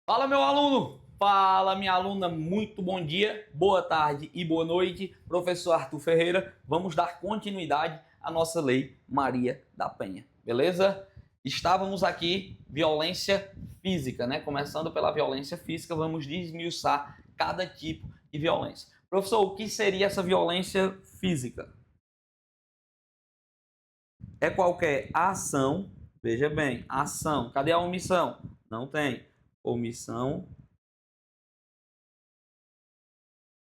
Fala, meu aluno! Fala, minha aluna! Muito bom dia, boa tarde e boa noite. Professor Arthur Ferreira, vamos dar continuidade à nossa Lei Maria da Penha, beleza? Estávamos aqui, violência física, né? Começando pela violência física, vamos desmiuçar cada tipo de violência. Professor, o que seria essa violência física? É qualquer ação, veja bem, ação. Cadê a omissão? Não tem. Omissão.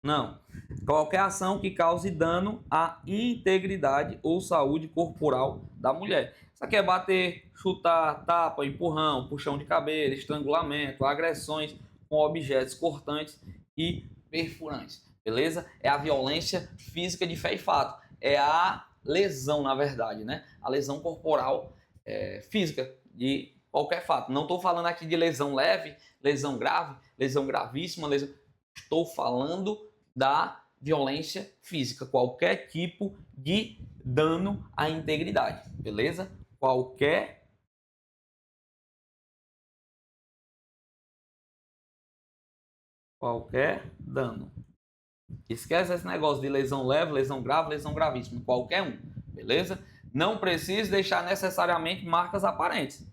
Não. Qualquer ação que cause dano à integridade ou saúde corporal da mulher. Isso aqui é bater, chutar, tapa, empurrão, puxão de cabelo, estrangulamento, agressões com objetos cortantes e perfurantes. Beleza? É a violência física de fé e fato. É a lesão, na verdade, né? A lesão corporal física de qualquer fato. Não estou falando aqui de lesão leve, lesão grave, lesão gravíssima, lesão... Estou falando da violência física, qualquer tipo de dano à integridade, beleza? Qualquer dano. Esquece esse negócio de lesão leve, lesão grave, lesão gravíssima, qualquer um, beleza? Não precisa deixar necessariamente marcas aparentes.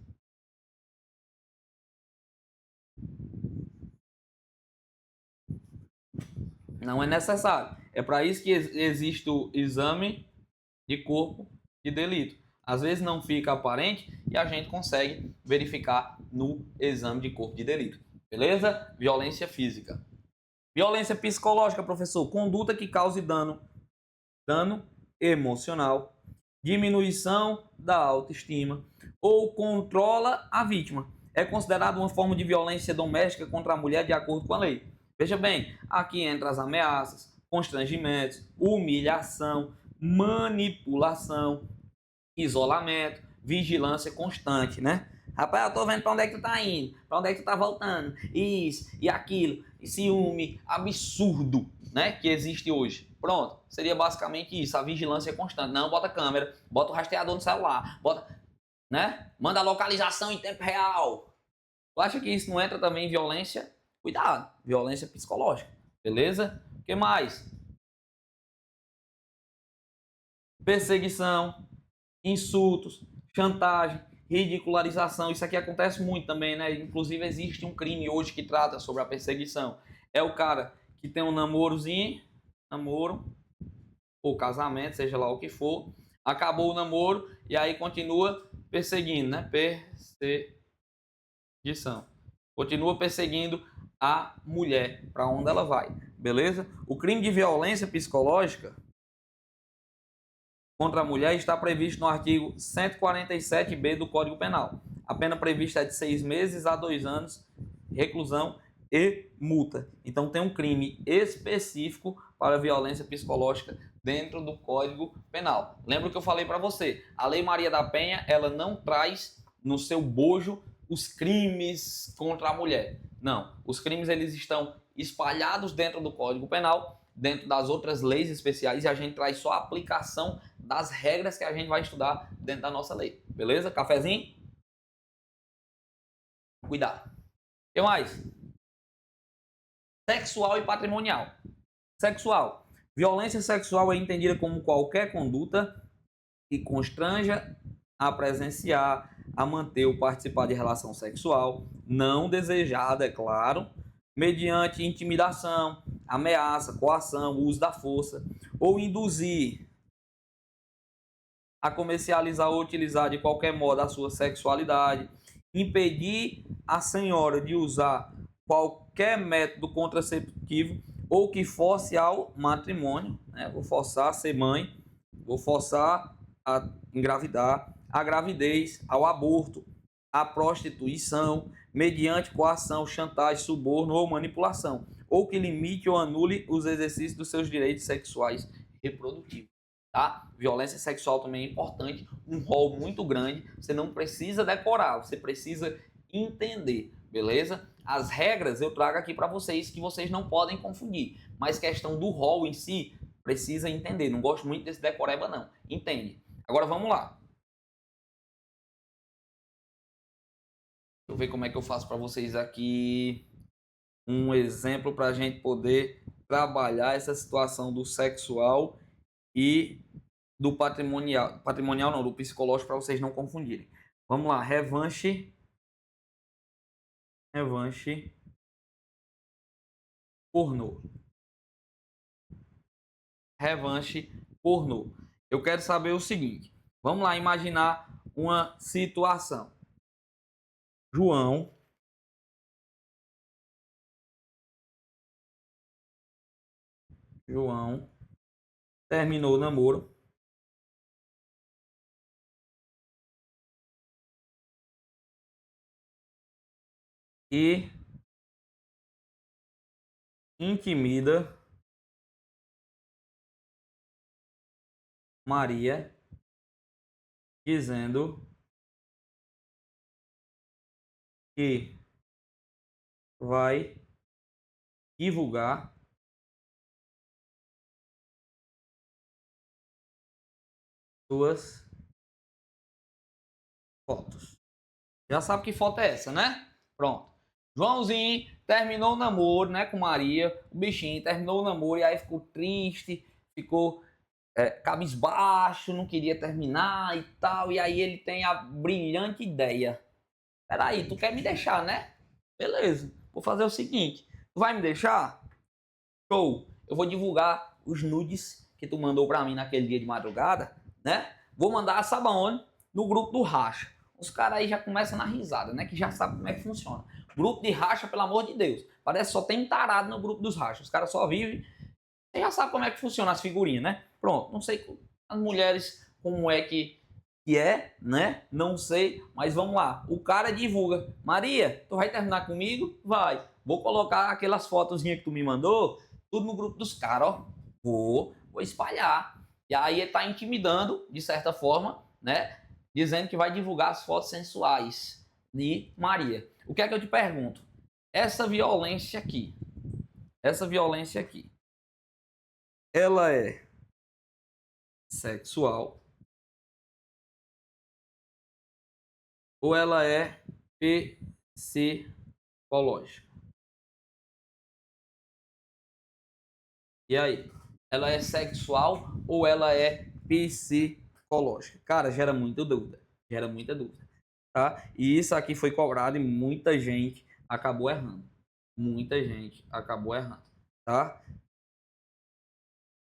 Não é necessário. É para isso que existe o exame de corpo de delito. Às vezes não fica aparente e a gente consegue verificar no exame de corpo de delito. Beleza? Violência física. Violência psicológica, professor. Conduta que cause dano emocional, diminuição da autoestima ou controla a vítima. É considerado uma forma de violência doméstica contra a mulher de acordo com a lei. Veja bem, aqui entra as ameaças, constrangimentos, humilhação, manipulação, isolamento, vigilância constante, né? Rapaz, eu tô vendo pra onde é que tu tá indo, pra onde é que tu tá voltando, isso e aquilo, e ciúme absurdo, né, que existe hoje. Pronto, seria basicamente isso, a vigilância constante. Não, bota câmera, bota o rastreador no celular, bota, né, manda a localização em tempo real. Tu acha que isso não entra também em violência? Cuidado, violência psicológica, beleza? O que mais? Perseguição, insultos, chantagem, ridicularização. Isso aqui acontece muito também, né? Inclusive existe um crime hoje que trata sobre a perseguição. É o cara que tem um namorozinho, namoro ou casamento, seja lá o que for, acabou o namoro e aí continua perseguindo, né? Perseguição. Continua perseguindo a mulher para onde ela vai, beleza? O crime de violência psicológica contra a mulher está previsto no artigo 147b do Código Penal. A pena prevista é de 6 meses a 2 anos, reclusão e multa. Então tem um crime específico para violência psicológica dentro do Código Penal. Lembra o que eu falei para você? A Lei Maria da Penha, ela não traz no seu bojo os crimes contra a mulher. Não, os crimes eles estão espalhados dentro do Código Penal, dentro das outras leis especiais, e a gente traz só a aplicação das regras que a gente vai estudar dentro da nossa lei. Beleza? Cafezinho? Cuidado. O que mais? Sexual e patrimonial. Sexual. Violência sexual é entendida como qualquer conduta que constranja a presenciar, a manter ou participar de relação sexual não desejada, é claro, mediante intimidação, ameaça, coação, uso da força, ou induzir a comercializar ou utilizar de qualquer modo a sua sexualidade, impedir a senhora de usar qualquer método contraceptivo ou que force ao matrimônio, né? Vou forçar a ser mãe, vou forçar a engravidar, a gravidez, ao aborto, a prostituição, mediante coação, chantagem, suborno ou manipulação, ou que limite ou anule os exercícios dos seus direitos sexuais reprodutivos. Tá? Violência sexual também é importante, um rol muito grande. Você não precisa decorar, você precisa entender, beleza? As regras eu trago aqui para vocês que vocês não podem confundir, mas questão do rol em si precisa entender. Não gosto muito desse decoreba não. Entende? Agora vamos lá. eu ver como é que eu faço para vocês aqui um exemplo para a gente poder trabalhar essa situação do sexual e do patrimonial. Patrimonial não, do psicológico, para vocês não confundirem. Vamos lá, revanche pornô. Revanche pornô. Eu quero saber o seguinte. Vamos lá imaginar uma situação. João terminou o namoro e intimida Maria dizendo que vai divulgar suas fotos. Já sabe que foto é essa, né? Pronto. Joãozinho terminou o namoro, né, com Maria. O bichinho terminou o namoro e aí ficou triste, ficou cabisbaixo, não queria terminar e tal. E aí ele tem a brilhante ideia. Peraí, tu quer me deixar, né? Beleza. Vou fazer o seguinte. Tu vai me deixar? Show. Eu vou divulgar os nudes que tu mandou pra mim naquele dia de madrugada, né? Vou mandar, sabe aonde? No grupo do Racha. Os caras aí já começam na risada, né? Que já sabem como é que funciona. Grupo de Racha, pelo amor de Deus. Parece que só tem tarado no grupo dos Rachas. Os caras só vivem. Você já sabe como é que funciona as figurinhas, né? Pronto. Não sei as mulheres como é que é, né? Não sei, mas vamos lá. O cara divulga. Maria, tu vai terminar comigo? Vai. Vou colocar aquelas fotozinhas que tu me mandou, tudo no grupo dos caras, ó. Vou espalhar. E aí ele tá intimidando, de certa forma, né? Dizendo que vai divulgar as fotos sensuais de Maria. O que é que eu te pergunto? Essa violência aqui, ela é sexual ou ela é psicológica? E aí? Ela é sexual ou ela é psicológica? Cara, gera muita dúvida. Gera muita dúvida. Tá? E isso aqui foi cobrado e muita gente acabou errando. Muita gente acabou errando. Tá?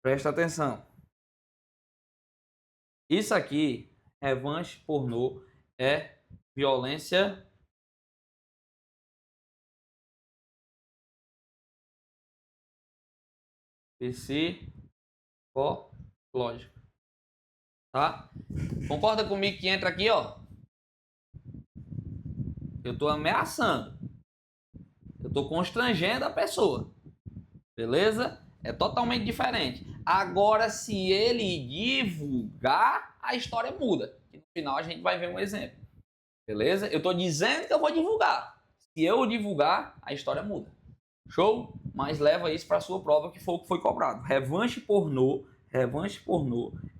Presta atenção. Isso aqui, revanche pornô, é violência psicológica. Tá? Concorda comigo que entra aqui, ó? Eu tô ameaçando. Eu tô constrangendo a pessoa. Beleza? É totalmente diferente. Agora, se ele divulgar, a história muda. E no final a gente vai ver um exemplo. Beleza? Eu tô dizendo que eu vou divulgar. Se eu divulgar, a história muda. Show? Mas leva isso para sua prova, que foi o que foi cobrado. Revanche pornô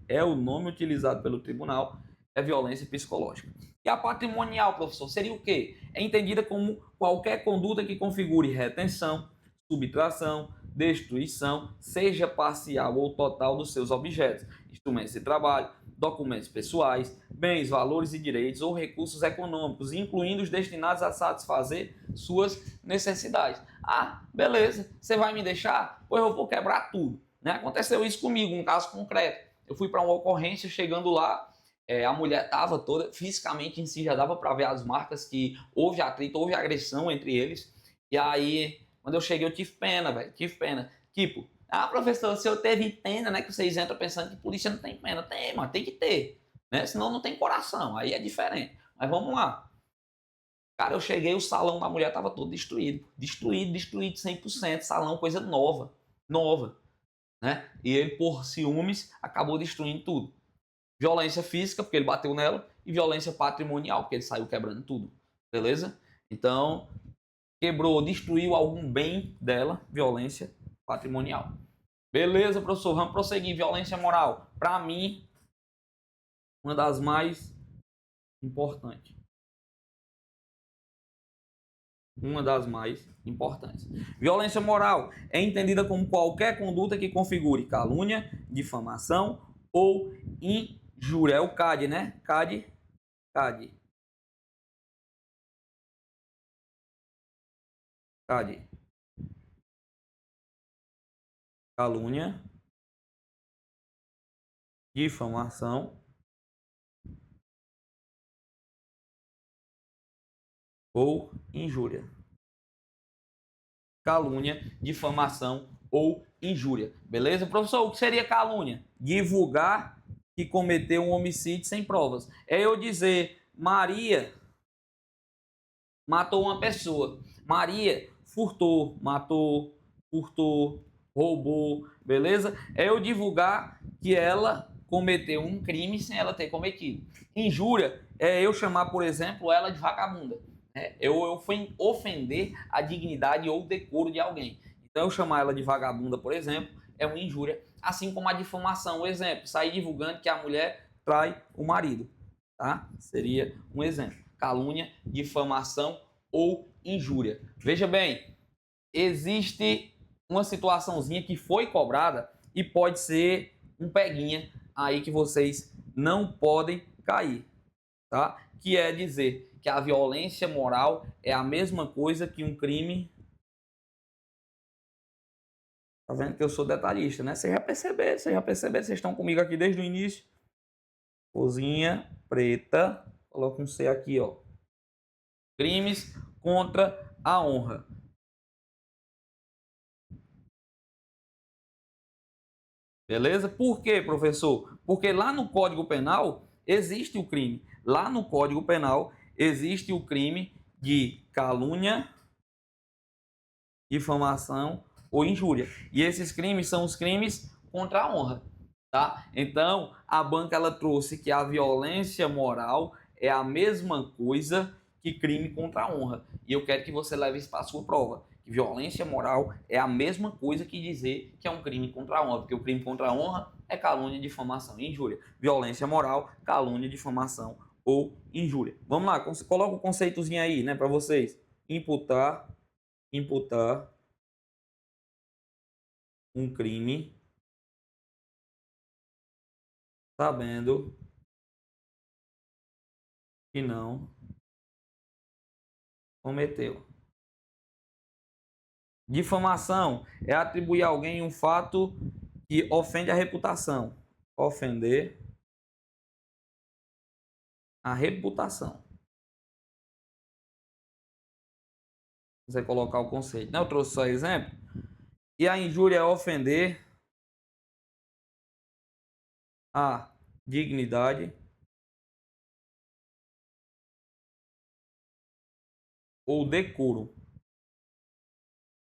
é o nome utilizado pelo tribunal, é violência psicológica. E a patrimonial, professor, seria o quê? É entendida como qualquer conduta que configure retenção, subtração, destruição, seja parcial ou total dos seus objetos, instrumentos de trabalho, documentos pessoais, bens, valores e direitos ou recursos econômicos, incluindo os destinados a satisfazer suas necessidades. Ah, beleza, você vai me deixar? Pois eu vou quebrar tudo. Né? Aconteceu isso comigo, um caso concreto. Eu fui para uma ocorrência, chegando lá, a mulher estava toda, fisicamente em si já dava para ver as marcas que houve atrito, houve agressão entre eles. E aí, quando eu cheguei, eu tive pena, velho, tive pena. Tipo, professor, se eu teve pena, né, que vocês entram pensando que polícia não tem pena. Tem, mas tem que ter, né? Senão não tem coração, aí é diferente. Mas vamos lá. Cara, eu cheguei, o salão da mulher tava todo destruído. Destruído 100%. Salão, coisa nova. Nova. Né? E ele, por ciúmes, acabou destruindo tudo. Violência física, porque ele bateu nela. E violência patrimonial, porque ele saiu quebrando tudo. Beleza? Então, quebrou, destruiu algum bem dela. Violência patrimonial. Beleza, professor? Vamos prosseguir. Violência moral. Para mim, uma das mais importantes. Uma das mais importantes. Violência moral é entendida como qualquer conduta que configure calúnia, difamação ou injúria. É o CAD, né? CAD, CAD, CAD. Calúnia, difamação ou injúria. Calúnia, difamação ou injúria. Beleza? Professor, o que seria calúnia? Divulgar que cometeu um homicídio sem provas. É eu dizer, Maria matou uma pessoa. Maria furtou, matou, furtou, roubou, beleza? É eu divulgar que ela cometeu um crime sem ela ter cometido. Injúria é eu chamar, por exemplo, ela de vagabunda. Eu fui ofender a dignidade ou decoro de alguém. Então, eu chamar ela de vagabunda, por exemplo, é uma injúria. Assim como a difamação, o exemplo, sair divulgando que a mulher trai o marido. Tá? Seria um exemplo. Calúnia, difamação ou injúria. Veja bem, existe uma situaçãozinha que foi cobrada e pode ser um peguinha aí que vocês não podem cair, tá? Que é dizer que a violência moral é a mesma coisa que um crime. Tá vendo que eu sou detalhista, né? Vocês já perceberam, vocês estão comigo aqui desde o início. Cozinha preta, coloca um C aqui, ó. Crimes contra a honra. Beleza? Por quê, professor? Porque lá no Código Penal existe o crime. Lá no Código Penal existe o crime de calúnia, difamação ou injúria. E esses crimes são os crimes contra a honra, tá? Então, a banca ela trouxe que a violência moral é a mesma coisa que crime contra a honra. E eu quero que você leve isso para a sua prova. Que violência moral é a mesma coisa que dizer que é um crime contra a honra, porque o crime contra a honra é calúnia, difamação e injúria. Violência moral, calúnia, difamação ou injúria. Vamos lá, coloca o conceitozinho aí, né, para vocês. Imputar um crime sabendo que não cometeu. Difamação é atribuir a alguém um fato que ofende a reputação. Ofender a reputação. Você colocar o conceito. Né? Eu trouxe só exemplo. E a injúria é ofender a dignidade ou decoro.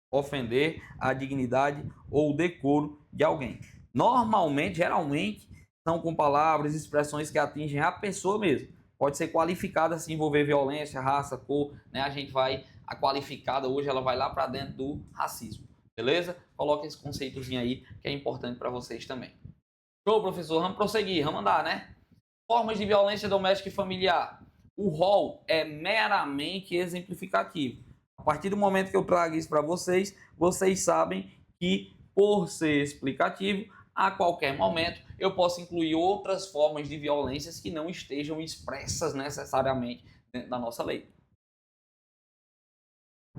Ofender a dignidade ou decoro de alguém. Normalmente, geralmente, são com palavras e expressões que atingem a pessoa mesmo. Pode ser qualificada se envolver violência, raça, cor, né? A gente vai, a qualificada hoje, ela vai lá para dentro do racismo, beleza? Coloca esse conceitozinho aí que é importante para vocês também. Show, professor, vamos prosseguir, vamos andar, né? Formas de violência doméstica e familiar. O rol é meramente exemplificativo. A partir do momento que eu trago isso para vocês, vocês sabem que, por ser explicativo, a qualquer momento eu posso incluir outras formas de violências que não estejam expressas necessariamente dentro da nossa lei.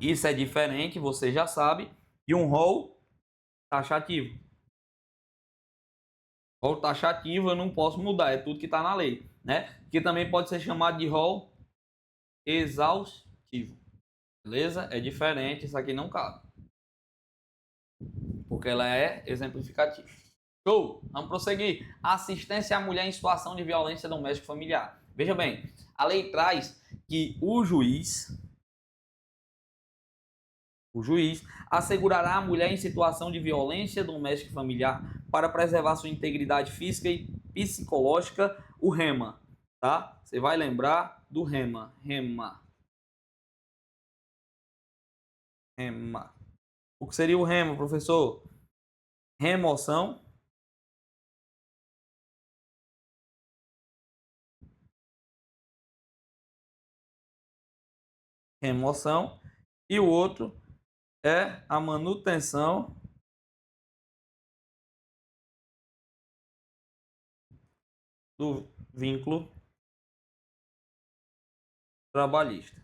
Isso é diferente, você já sabe, de um rol taxativo. Rol taxativo eu não posso mudar, é tudo que está na lei, né? Que também pode ser chamado de rol exaustivo. Beleza? É diferente, isso aqui não cabe. Porque ela é exemplificativa. Show! Vamos prosseguir. Assistência à mulher em situação de violência doméstica familiar. Veja bem, a lei traz que o juiz assegurará a mulher em situação de violência doméstica familiar para preservar sua integridade física e psicológica, o REMA, tá? Você vai lembrar do REMA. O que seria o REMA, professor? Remoção e o outro é a manutenção do vínculo trabalhista.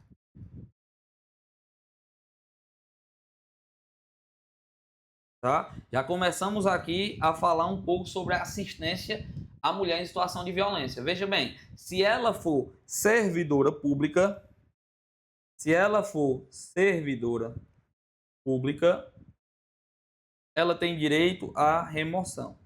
Tá? Já começamos aqui a falar um pouco sobre a assistência à mulher em situação de violência. Veja bem, se ela for servidora pública, ela tem direito à remoção.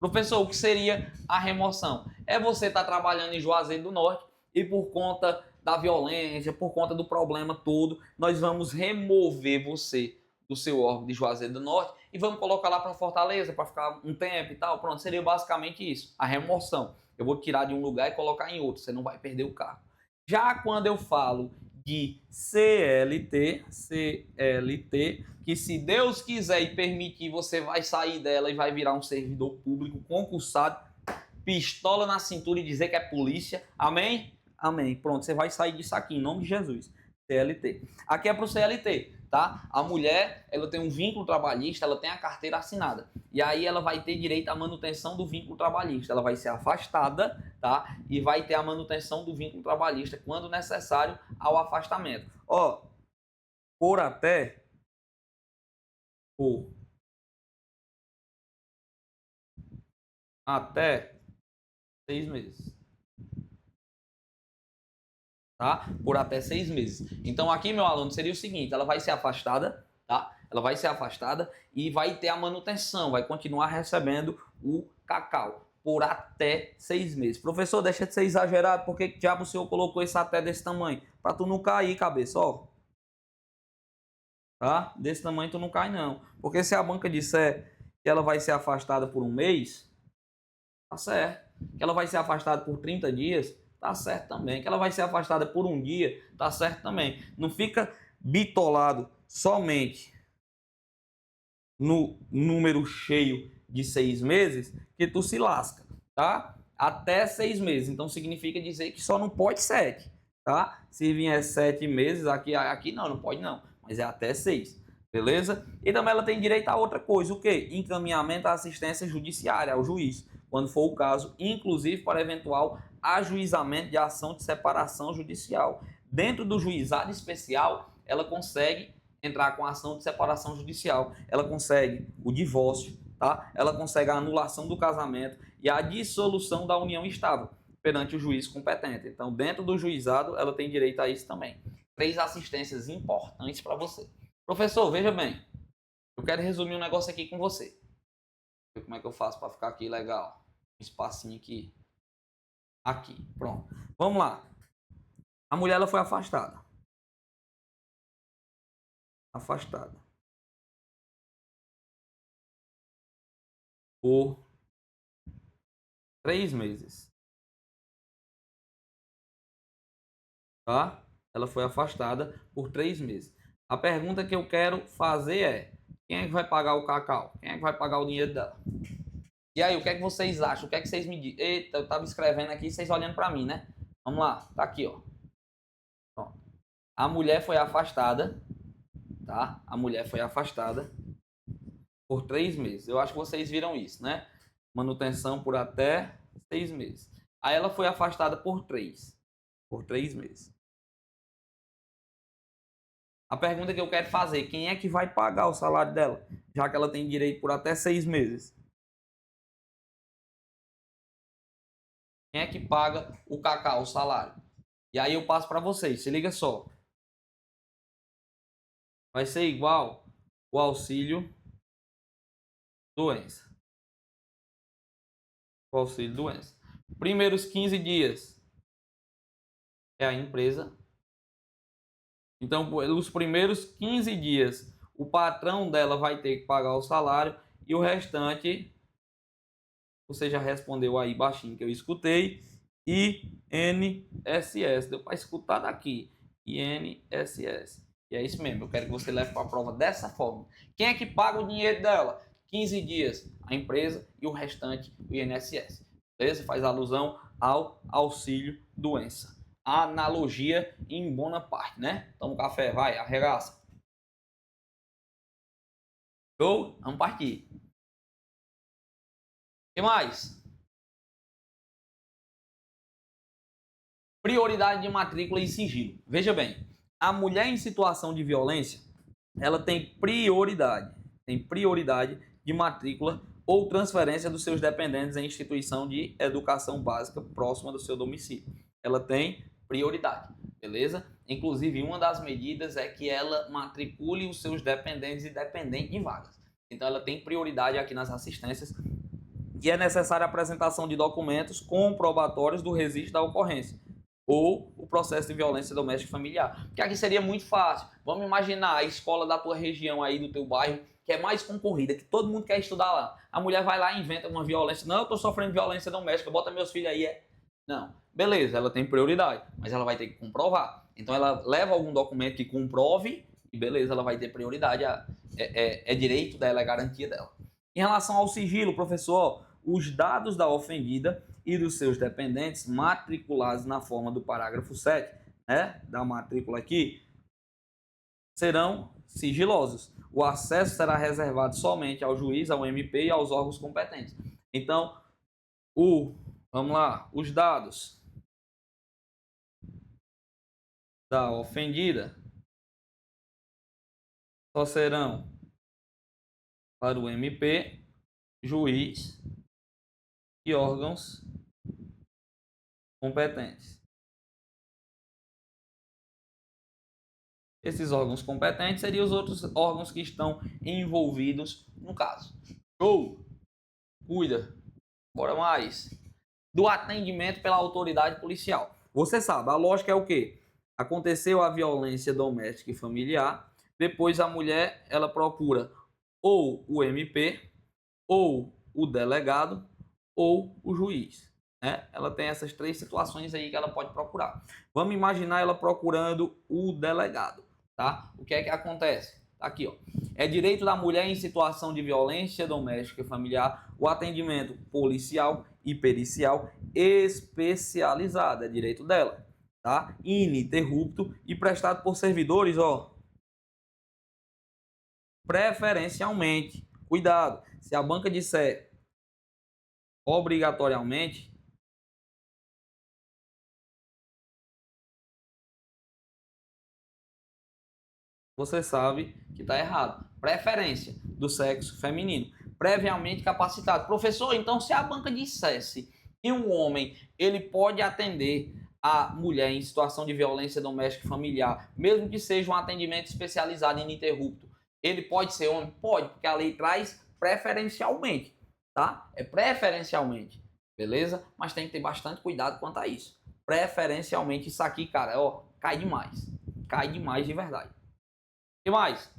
Professor, o que seria a remoção? É você estar trabalhando em Juazeiro do Norte e por conta da violência, por conta do problema todo, nós vamos remover você do seu órgão de Juazeiro do Norte e vamos colocar lá para Fortaleza para ficar um tempo e tal. Pronto, seria basicamente isso, a remoção. Eu vou tirar de um lugar e colocar em outro, você não vai perder o cargo. Já quando eu falo de CLT, que se Deus quiser e permitir, você vai sair dela e vai virar um servidor público concursado, pistola na cintura e dizer que é polícia. Amém? Amém. Pronto, você vai sair disso aqui, em nome de Jesus. CLT. Aqui é para o CLT, tá? A mulher, ela tem um vínculo trabalhista, ela tem a carteira assinada. E aí ela vai ter direito à manutenção do vínculo trabalhista. Ela vai ser afastada, tá? E vai ter a manutenção do vínculo trabalhista quando necessário ao afastamento. Ó, por até 6 meses. Tá? Por até 6 meses. Então aqui, meu aluno, seria o seguinte, ela vai ser afastada, tá? Ela vai ser afastada e vai ter a manutenção, vai continuar recebendo o cacau por até 6 meses. Professor, deixa de ser exagerado, por que diabo o senhor colocou esse até desse tamanho? Para tu não cair, cabeça, ó. Tá? Desse tamanho tu não cai não. Porque se a banca disser que ela vai ser afastada por um mês, tá certo. Que ela vai ser afastada por 30 dias, tá certo também. Que ela vai ser afastada por um dia, tá certo também. Não fica bitolado somente no número cheio de 6 meses que tu se lasca, tá? Até 6 meses. Então significa dizer que só não pode 7, tá? Se vier 7 meses, aqui não pode não. Mas é até 6, beleza? E também ela tem direito a outra coisa, o quê? Encaminhamento à assistência judiciária, ao juiz, quando for o caso, inclusive para eventual ajuizamento de ação de separação judicial. Dentro do juizado especial, ela consegue entrar com a ação de separação judicial, ela consegue o divórcio, tá? Ela consegue a anulação do casamento e a dissolução da união estável perante o juiz competente. Então, dentro do juizado, ela tem direito a isso também. 3 assistências importantes para você. Professor, veja bem, eu quero resumir um negócio aqui com você. Como é que eu faço para ficar aqui legal? Um espacinho aqui. Aqui, pronto. Vamos lá. A mulher ela foi afastada. Por 3 meses. Tá? Ela foi afastada por 3 meses. A pergunta que eu quero fazer é: quem é que vai pagar o cacau? Quem é que vai pagar o dinheiro dela? E aí, o que é que vocês acham? O que é que vocês me dizem? Eita, eu tava escrevendo aqui, vocês olhando para mim, né? Vamos lá, tá aqui, ó. Pronto. A mulher foi afastada, tá? A mulher foi afastada por 3 meses. Eu acho que vocês viram isso, né? Manutenção por até 6 meses. Aí ela foi afastada por 3 meses. A pergunta que eu quero fazer: quem é que vai pagar o salário dela? Já que ela tem direito por até 6 meses. Quem é que paga o cacau, o salário? E aí eu passo para vocês, se liga só. Vai ser igual o auxílio doença. O auxílio doença. Primeiros 15 dias é a empresa. Então, os primeiros 15 dias, o patrão dela vai ter que pagar o salário e o restante, você já respondeu aí baixinho que eu escutei, INSS. Deu para escutar daqui, INSS. E é isso mesmo, eu quero que você leve para a prova dessa forma. Quem é que paga o dinheiro dela? 15 dias, a empresa, e o restante, o INSS. Beleza? Faz alusão ao auxílio doença. analogia em Bonaparte, né? Toma um café, vai, arregaça. Show? Vamos partir. O que mais? Prioridade de matrícula e sigilo. Veja bem, a mulher em situação de violência, ela tem prioridade de matrícula ou transferência dos seus dependentes em instituição de educação básica próxima do seu domicílio. Ela tem prioridade, beleza? Inclusive, uma das medidas é que ela matricule os seus dependentes independente de vagas. Então, ela tem prioridade aqui nas assistências e é necessária a apresentação de documentos comprobatórios do registro da ocorrência ou o processo de violência doméstica familiar. Porque aqui seria muito fácil. Vamos imaginar a escola da tua região aí, do teu bairro, que é mais concorrida, que todo mundo quer estudar lá. A mulher vai lá e inventa uma violência. Não, eu estou sofrendo violência doméstica, bota meus filhos aí. Não, beleza, ela tem prioridade, mas ela vai ter que comprovar. Então ela leva algum documento que comprove e beleza, ela vai ter prioridade. É direito dela, é garantia dela. Em relação ao sigilo, professor, os dados da ofendida e dos seus dependentes matriculados na forma do parágrafo 7, né, da matrícula aqui, serão sigilosos. O acesso será reservado somente ao juiz, ao MP e aos órgãos competentes. Então, vamos lá, os dados da ofendida só serão para o MP, juiz e órgãos competentes. Esses órgãos competentes seriam os outros órgãos que estão envolvidos no caso. Show! Cuida. Bora mais. Do atendimento pela autoridade policial. Você sabe, a lógica é o quê? Aconteceu a violência doméstica e familiar, depois a mulher, ela procura ou o MP, ou o delegado, ou o juiz. Né? Ela tem essas três situações aí que ela pode procurar. Vamos imaginar ela procurando o delegado. Tá? O que é que acontece? Tá aqui, ó. É direito da mulher em situação de violência doméstica e familiar o atendimento policial e pericial especializado. É direito dela. Tá? Ininterrupto e prestado por servidores, ó, preferencialmente. Cuidado, se a banca disser obrigatoriamente, você sabe que está errado. Preferência do sexo feminino. Previamente capacitado. Professor, então se a banca dissesse que um homem ele pode atender a mulher em situação de violência doméstica e familiar, mesmo que seja um atendimento especializado e ininterrupto, ele pode ser homem? Pode, porque a lei traz preferencialmente, tá? É preferencialmente, beleza? Mas tem que ter bastante cuidado quanto a isso. Preferencialmente, isso aqui, cara, ó, cai demais. Cai demais de verdade. O que mais?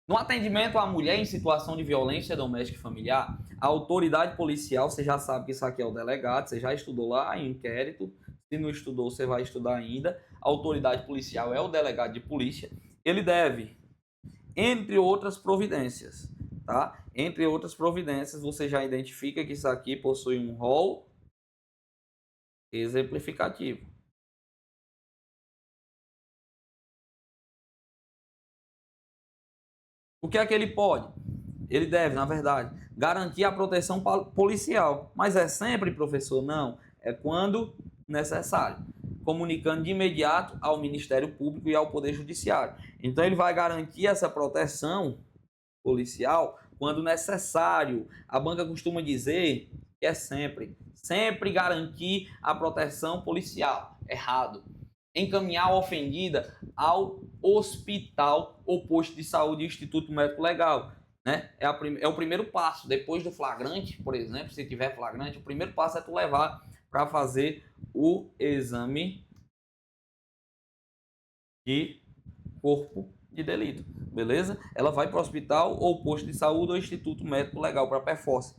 No atendimento à mulher em situação de violência doméstica e familiar, a autoridade policial, você já sabe que isso aqui é o delegado, você já estudou lá em inquérito, se não estudou, você vai estudar ainda. A autoridade policial é o delegado de polícia. Ele deve, entre outras providências, tá? Entre outras providências, você já identifica que isso aqui possui um rol exemplificativo. O que é que ele pode? Ele deve, na verdade, garantir a proteção policial. Mas é sempre, professor? Não. É quando necessário. Comunicando de imediato ao Ministério Público e ao Poder Judiciário. Então, ele vai garantir essa proteção policial quando necessário. A banca costuma dizer que é sempre. Sempre garantir a proteção policial. Errado. Encaminhar a ofendida ao hospital ou posto de saúde e instituto médico legal. Né? É o primeiro passo. Depois do flagrante, por exemplo, se tiver flagrante, o primeiro passo é tu levar para fazer o exame de corpo de delito. Beleza? Ela vai para o hospital ou posto de saúde ou instituto médico legal para perforce.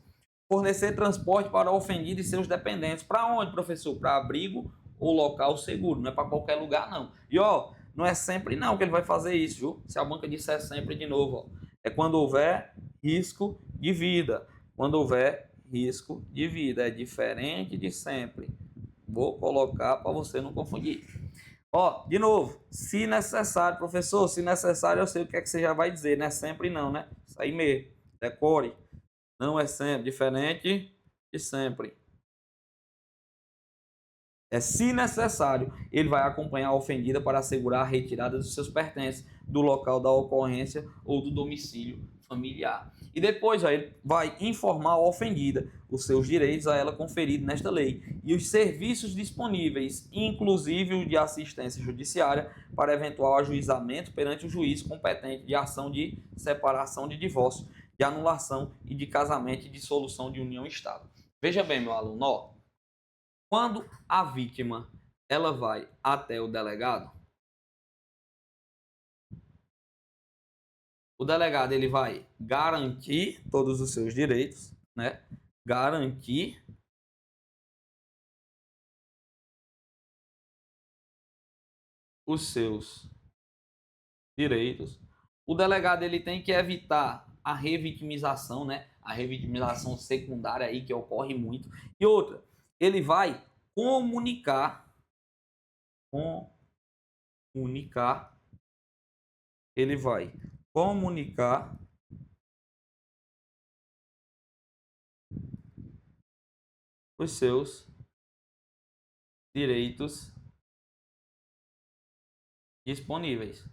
Fornecer transporte para o ofendido e seus dependentes. Para onde, professor? Para abrigo ou local seguro. Não é para qualquer lugar, não. E ó, não é sempre não que ele vai fazer isso, viu? Se a banca disser sempre de novo, ó. É quando houver risco de vida. Quando houver risco de vida. É diferente de sempre. Vou colocar para você não confundir. Ó, de novo, se necessário, professor, se necessário, eu sei o que é que você já vai dizer, não é sempre não, né? Isso aí mesmo, decore. Não é sempre, diferente de sempre. É, se necessário, ele vai acompanhar a ofendida para assegurar a retirada dos seus pertences do local da ocorrência ou do domicílio familiar. E depois ele vai informar a ofendida os seus direitos a ela conferidos nesta lei e os serviços disponíveis, inclusive o de assistência judiciária, para eventual ajuizamento perante o juiz competente de ação de separação, de divórcio, de anulação e de casamento e dissolução de união estável. Veja bem, meu aluno, ó, quando a vítima ela vai até o delegado, o delegado ele vai garantir todos os seus direitos, né? Garantir os seus direitos. O delegado ele tem que evitar a revitimização, né? A revitimização secundária aí que ocorre muito. E outra, ele vai comunicar, ele vai comunicar os seus direitos disponíveis.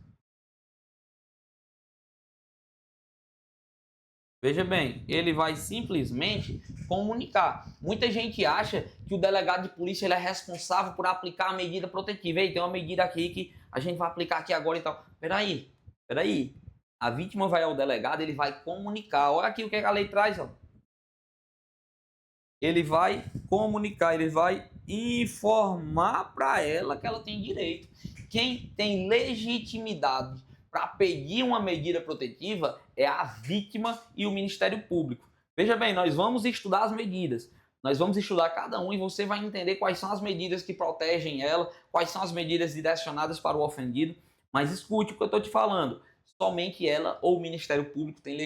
Veja bem, ele vai simplesmente comunicar. Muita gente acha que o delegado de polícia ele é responsável por aplicar a medida protetiva. Ei, tem uma medida aqui que a gente vai aplicar aqui agora e tal. Peraí. A vítima vai ao delegado, ele vai comunicar. Olha aqui o que a lei traz, ó. Ele vai comunicar, ele vai informar para ela que ela tem direito. Quem tem legitimidade para pedir uma medida protetiva é a vítima e o Ministério Público. Veja bem, nós vamos estudar as medidas. Nós vamos estudar cada um e você vai entender quais são as medidas que protegem ela, quais são as medidas direcionadas para o ofendido. Mas escute o que eu estou te falando. Somente ela ou o Ministério Público tem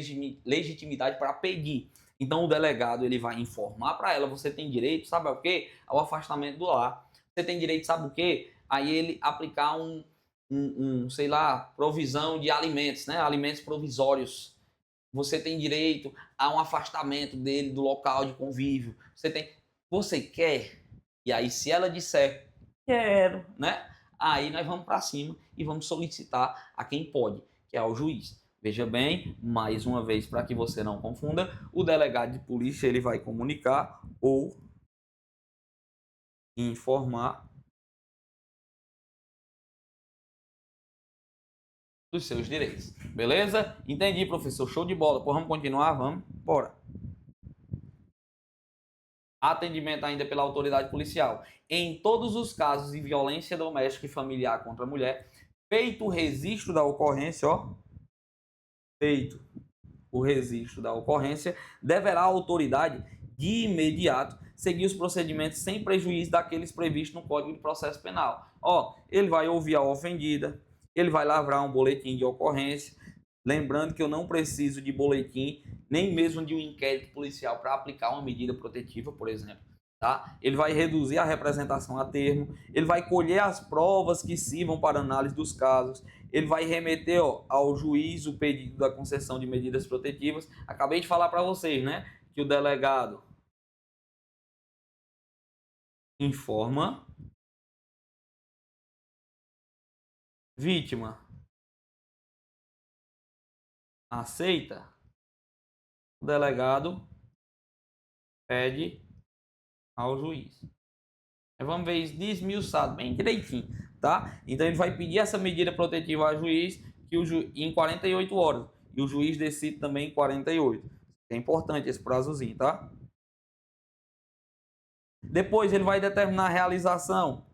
legitimidade para pedir. Então o delegado ele vai informar para ela, você tem direito, sabe o quê? Ao afastamento do lar. Você tem direito, sabe o quê? Aí ele aplicar sei lá, provisão de alimentos, né? Alimentos provisórios. Você tem direito a um afastamento dele do local de convívio. Você quer? E aí se ela disser quero, né? Aí nós vamos para cima e vamos solicitar a quem pode, que é o juiz. Veja bem, mais uma vez, para que você não confunda, o delegado de polícia ele vai comunicar ou informar dos seus direitos. Beleza? Entendi, professor. Show de bola. Pô, vamos continuar? Vamos? Bora. Atendimento ainda pela autoridade policial. Em todos os casos de violência doméstica e familiar contra a mulher, feito o registro da ocorrência, ó, feito o registro da ocorrência, deverá a autoridade, de imediato, seguir os procedimentos sem prejuízo daqueles previstos no Código de Processo Penal. Ó, ele vai ouvir a ofendida, ele vai lavrar um boletim de ocorrência, lembrando que eu não preciso de boletim, nem mesmo de um inquérito policial para aplicar uma medida protetiva, por exemplo. Tá? Ele vai reduzir a representação a termo, ele vai colher as provas que sirvam para análise dos casos, ele vai remeter ao juiz o pedido da concessão de medidas protetivas. Acabei de falar para vocês, né, que o delegado informa, vítima aceita, o delegado pede ao juiz. Vamos ver isso desmiuçado bem direitinho, tá? Então ele vai pedir essa medida protetiva ao juiz em 48 horas. E o juiz decide também em 48. É importante esse prazozinho, tá? Depois ele vai determinar a realização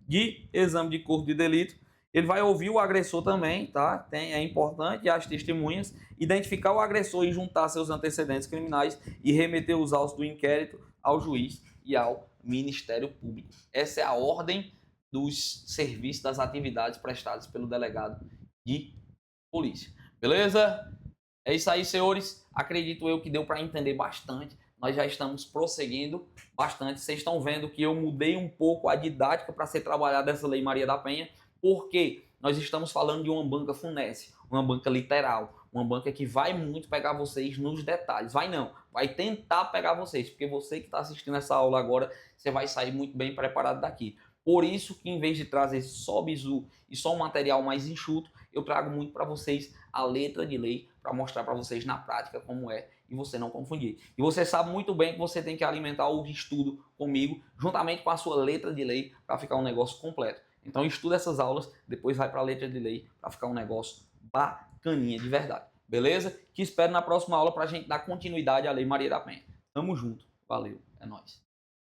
de exame de corpo de delito. Ele vai ouvir o agressor também, tá? É importante as testemunhas, identificar o agressor e juntar seus antecedentes criminais e remeter os autos do inquérito ao juiz e ao Ministério Público. Essa é a ordem dos serviços, das atividades prestadas pelo delegado de polícia. Beleza? É isso aí, senhores. Acredito eu que deu para entender bastante. nós já estamos prosseguindo bastante. Vocês estão vendo que eu mudei um pouco a didática para ser trabalhada essa Lei Maria da Penha, porque nós estamos falando de uma banca funéssia, uma banca literal, uma banca que vai muito pegar vocês nos detalhes. Vai não, vai tentar pegar vocês, porque você que está assistindo essa aula agora, você vai sair muito bem preparado daqui. Por isso que em vez de trazer só bizu e só um material mais enxuto, eu trago muito para vocês a letra de lei, para mostrar para vocês na prática como é e você não confundir. E você sabe muito bem que você tem que alimentar o estudo comigo, juntamente com a sua letra de lei, para ficar um negócio completo. Então estuda essas aulas, depois vai para a letra de lei, para ficar um negócio bacaninha de verdade. Beleza? Que espero na próxima aula para a gente dar continuidade à Lei Maria da Penha. Tamo junto. Valeu. É nóis.